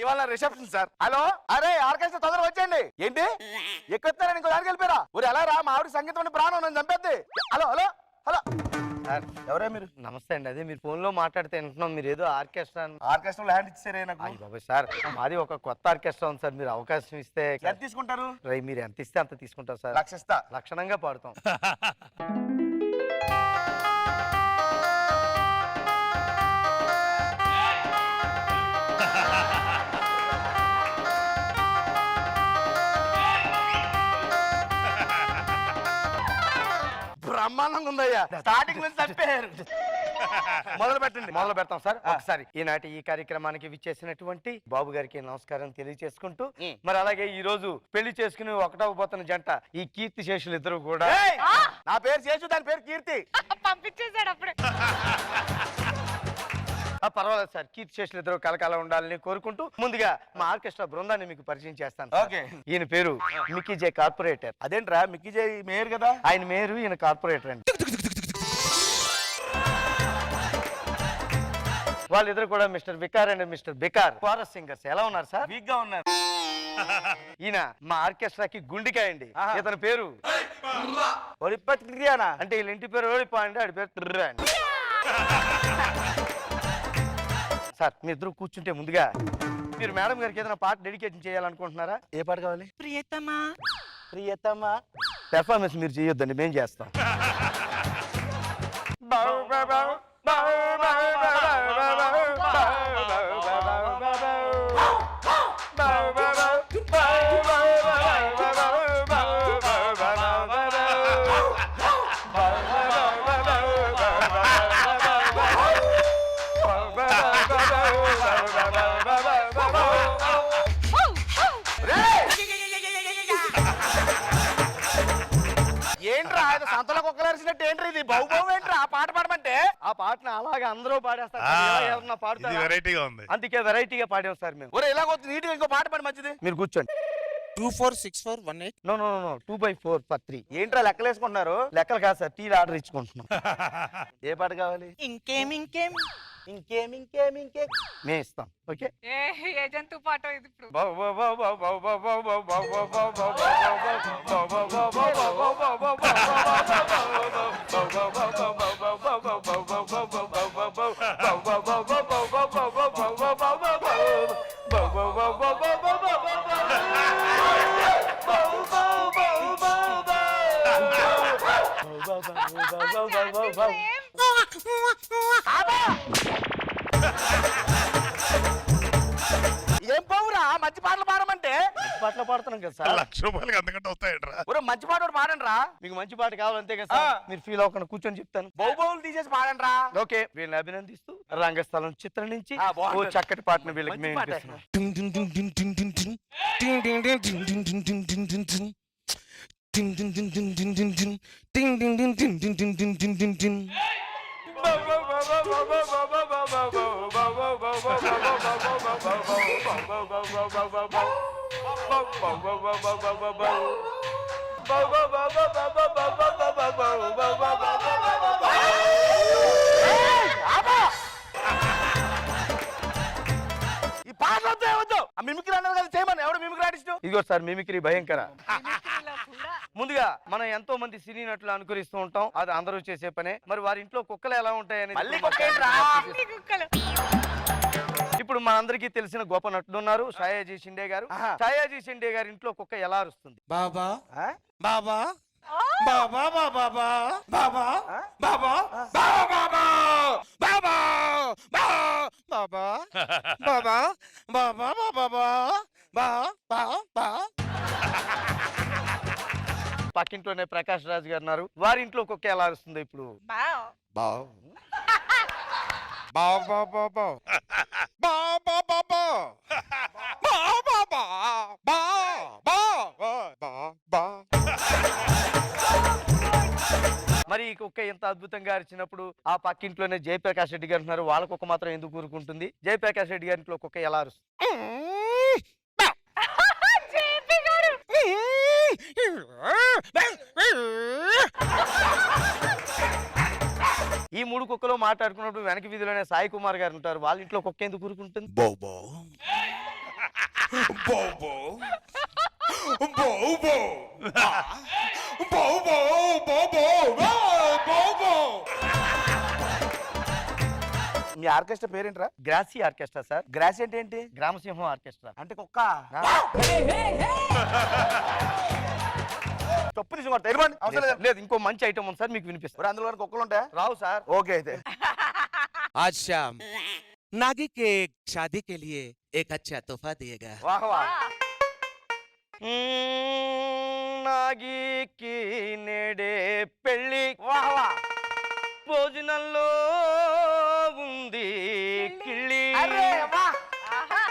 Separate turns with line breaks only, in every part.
ఇవాళ reception sir. Hello, అరే orchestra తొందరగా వచ్చేయండి. ఏంటి ఎక్కుతారని ఇంకో దానికి వెళ్ళిపోయారా? ఊరు ఎలా రా, మా ఆవిడ సంగీతం ప్రాణం నన్ను చంపేద్ది. హలో హలో హలో సార్, ఎవరే మీరు?
నమస్తే అండి. అదే మీరు ఫోన్ లో మాట్లాడితే వింటున్నాం, మీరు ఏదో
ఆర్కెస్ట్రా ల్యాండ్ ఇచ్చారే నాకు.
బాబాయ్ సార్, మాది ఒక కొత్త ఆర్కెస్ట్రా ఉంది సార్, మీరు అవకాశం ఇస్తే.
ఎంత తీసుకుంటారు?
మీరు ఎంత ఇస్తే అంత తీసుకుంటారు సార్.
లక్షిస్తా.
లక్షణంగా పాడుతాం.
బ్రహ్మాండంగా ఉందయ్యా. స్టార్టింగ్ నుంచి చంపారు. మొదలు
పెడతాం సార్. ఒకసారి ఈనాటి ఈ కార్యక్రమానికి విచ్చేసినటువంటి బాబు గారికి నమస్కారం తెలియజేసుకుంటూ, మరి అలాగే ఈ రోజు పెళ్లి చేసుకుని ఒకటవబోతున్న జంట ఈ కీర్తి శేషులు ఇద్దరు కూడా.
నా పేరు శేషు, దాని పేరు కీర్తి.
పంపించేశాడు అప్పుడే.
పర్వాలేదు సార్, కీర్తి శేషులు ఇద్దరు కలకాలం ఉండాలని కోరుకుంటూ ముందుగా మా ఆర్కెస్ట్రా బృందాన్ని మీకు పరిచయం చేస్తాను.
ఓకే.
ఈయన పేరు మిక్కీ జే కార్పొరేటర్.
అదేంట్రా, మిక్కీ జే మేయర్ కదా?
ఆయన మేయరు, ఈయన కార్పొరేటర్ అండి. వాళ్ళిద్దరు కూడా mister Vikar and mister Bikar, chorus singers. ఎలా ఉన్నారు సార్?
వీక్ గా ఉన్నారు.
ఈయన మా ఆర్కెస్ట్రాకి గుండికాయ అండి. ఇతని పేరు
ఒడిపత్రియానా
అంటే వీళ్ళ ఇంటి పేరు ఓడిపా అండి, ఆడి పేరు తిర్రా అండి. సార్, మీ ఇద్దరు కూర్చుంటే ముందుగా మీరు మేడం గారికి ఏదైనా పాట డెడికేషన్ చేయాలనుకుంటున్నారా?
ఏ పాట కావాలి?
ప్రియతమా.
ప్రియతమా పెర్ఫార్మెన్స్ మీరు చేయొద్దండి, మేము చేస్తాం.
ఏంట్రా సంతలో కుక్కలేసినట్టు ఏంట్రా ఇది? బహు బహు ఏంట్రా ఆ పాట పాడమంటే?
ఆ పాటను అలాగే అందరూ పాడేస్తారు, ఎవరన్నా పాడతారు.
వెరైటీగా ఉంది,
అందుకే వెరైటీగా పాడాం సార్ మేము.
ఒరే ఇలా నీట్గా ఇంకో పాట పాడి మంచిది.
మీరు కూర్చోండి.
246418.
నో 2/4/3.
ఏంట్రా లెక్కలేసుకుంటున్నారు?
లెక్కలు కాదు సార్, టీ ఆర్డర్ ఇచ్చుకుంటున్నాం.
ఏ పాట కావాలి?
ఇంకేం
మేము ఇస్తాం. ఓకే.
ఏ జంతు పాట ఇది ఇప్పుడు?
ఏం పోవురా మంచి పాటలు పాడమంటే?
పాటలు పాడుతున్నాం కదా సార్.
₹1,00,000 అంతకంటే వస్తాయంట్రా.
ఒరే మంచి పాట పాడండి రా.
మీకు మంచి పాట కావాలంతే కదా సార్. మీరు ఫీల్ అవ్వకుండా కూర్చొని చెప్తాను.
బహు బహులు తీసేసి పాడండి రా.
ఓకే. వీళ్ళని అభినందిస్తూ రంగస్థలం చిత్రం నుంచి
బాగుంది.
ఓ చక్కటి పాటను వీళ్ళకి మేము
మంచి పాట.
వినిపిస్తున్నాం.
ఈ పాటలు వద్దు. ఆ మిమిక్రీ అన్నారు కదా చేయమని. ఎవడు మిమిక్రీ ఆర్టిస్ట్?
ఇదిగో సార్ మిమిక్రీ భయంకర.
మిమిక్రీలో కూడా.
ముందుగా మనం ఎంతో మంది సినీ నటులు అనుకరిస్తూ ఉంటాం, అది అందరూ చేసే పనే. మరి వారి ఇంట్లో కుక్కలు ఎలా ఉంటాయని
మళ్ళీ కుక్కేంట్రా?
అన్ని కుక్కలు.
ఇప్పుడు మనందరికీ తెలిసిన గొప్ప నటుడు ఉన్నారు, ఛాయాజీ షిండే గారు. ఛాయాజీ షిండే గారి ఇంట్లో కుక్క ఎలా అరుస్తుంది?
బాబా
ఆ?
బాబా బాబా బాబా బాబా బాబా బాబా బాబా బాబా బాబా బాబా బాబా బాబా.
పక్కింట్లోనే ప్రకాష్ రాజ్ గారు ఉన్నారు, వారి ఇంట్లో కుక్క ఎలా అరుస్తుంది ఇప్పుడు?
బావ్.
బావ్ బాబా బాబా బాబా బాబా బాబా బాబా బాబా.
మరి ఈ కుక్క ఎంత అద్భుతంగా అరిచినప్పుడు ఆ పక్కింట్లోనే జయప్రకాష్ రెడ్డి గారు ఉన్నారు, వాళ్ళ కుక్క మాత్రం ఎందుకు కూరుకుంటుంది? జయప్రకాష్ రెడ్డి గారి ఇంట్లో కుక్క ఎలా అరుస్తుంది?
జేపీ గారు.
ఈ 3 కుక్కలు మాట్లాడుకున్నప్పుడు వెనక వీధిలోనే సాయి కుమార్ గారు ఉంటారు. వాళ్ళ ఇంట్లో కుక్క ఎందుకు కూరుకుంటుంది?
బోబో బోబో బోబో బోబో బోబో బోబో.
మీ ఆర్కెస్ట్రా పేరేంట్రా?
గ్రాసీ ఆర్కెస్ట్రా సార్.
గ్రాస్ అంటే ఏంటి?
గ్రామసింహం ఆర్కెస్ట్రా.
అంటే కుక్క. తప్పు తీసి కొడతా. ఎరుమండి. అవసరం లేదు.
లేదు, ఇంకో మంచి ఐటమ్ ఉంది సార్, మీకు వినిపిస్తారు.
అందులో కుక్కలు ఉంటాయా?
రావు సార్.
ఓకే అయితే.
आज शाम नागी के शादी के लिए एक अच्छा तोहफा दिएगा।
వాహ్ వాహ్.
నాగికి నేడే పెళ్ళి
వాహ్ వాహ్.
భోజనంలో ఉంది కిళ్ళి.
అరే వాహ్.
ఆహా.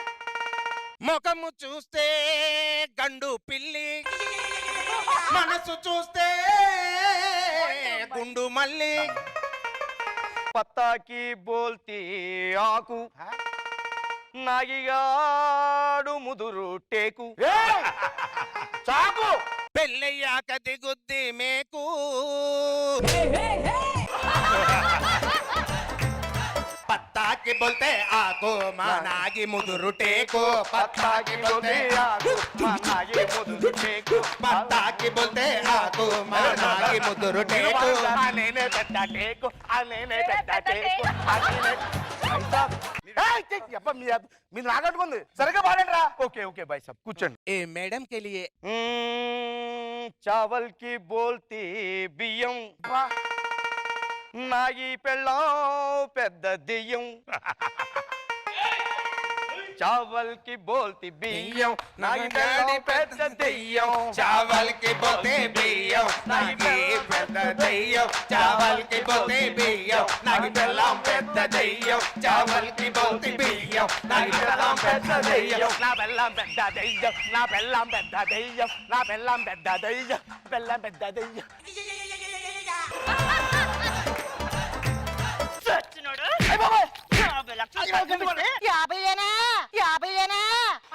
ముఖము చూస్తే గండు పిల్లి, మనసు చూస్తే గుండు మల్లి.
పత్తాకి బోల్తి ఆకు, నాగిగాడు ముదురు టేకు.
ఏయ్! చాకు.
పెళ్ళయ్యాక దిగుద్ది మేకు. పత్తాకి బోల్తే ఆకు మా నాగి ముదురు టేకు.
పత్తాకి బోల్తే ఆకు, మా నాగి ముదురు టేకు.
పత్తాకి బోల్తే ఆకు మా నాగి ముదురు టేకు.
నేనే పెద్ద టేకు, నేనే పెద్ద టేకు, నేనే.
ఏయ్! ఛీ! అబ్బా, మీ నాగట్టుకుంది. సరిగ్గా పాడండి రా.
ఓకే ఓకే బాయ్ సాబ్, కూర్చోండి.
ఏ మేడం के लिए
చావల్ కి బోల్తి బియ్యం, నాగి పెళ్ళాం పెద్ద దెయ్యం. చావల్ కి బోల్తి బియ్యం, నాగి పెళ్ళాం పెద్ద దెయ్యం.
చావల్ కి బోల్తే బియ్యం, నాగి పెద్ద దెయ్యం. చావల్ కి బోల్తే బియ్యం, నాగి పెళ్ళాం పెద్ద దెయ్యం. చావల్ కి బోల్తే బియ్యం, నాగి పెళ్ళాం పెద్ద దెయ్యం.
నా బెల్లం పెద్ద దెయ్యం, నా బెల్లం పెద్ద దెయ్యం, నా బెల్లం పెద్ద దెయ్యం, బెల్లం పెద్ద దెయ్యం.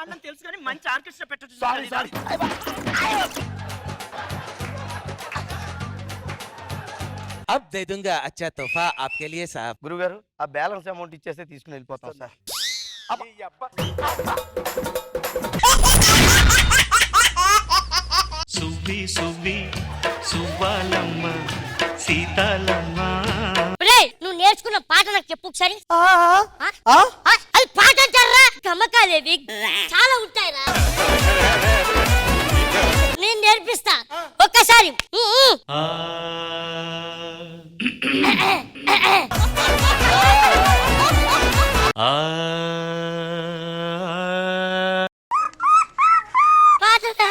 అన్నం తెలుసు కానీ మంచి ఆర్కెస్ట్రా పెట్టచ్చు.
Sorry sorry.
अब दे दूंगा अच्छा तोहफा आपके लिए साहब।
గురుగారు, ఆ బ్యాలెన్స్ అమౌంట్ ఇచ్చేస్తే తీసుకుని వెళ్ళిపోతాం సార్.
సువ్వి సువ్వి సువ్వాలమ్మ సీతాలమ్మ.
నువ్వు నేర్చుకున్న పాట నాకు చెప్పు ఒకసారి. అది పాట అంటారా? గమకాలేవి చాలా ఉంటాయిరా, నేను నేర్పిస్తా ఒక్కసారి.
ఆ ఆ
పాటరా.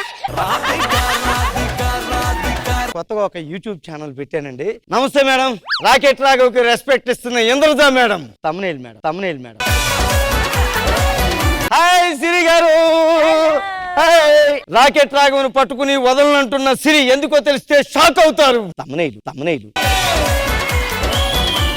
కొత్తగా ఒక యూట్యూబ్ ఛానల్ పెట్టానండి. నమస్తే మేడం. రాకెట్ రాఘవ్కి రెస్పెక్ట్ ఇస్తున్న Indraja madam. తమ్మునేల్ madam, తమ్మునేల్ madam. Hi సిరి గారు. రాకెట్ రాఘవ్ను పట్టుకుని వదలనంటున్న సిరి ఎందుకో తెలిస్తే షాక్ అవుతారు. తమ్మునేలు, తమ్మునేలు.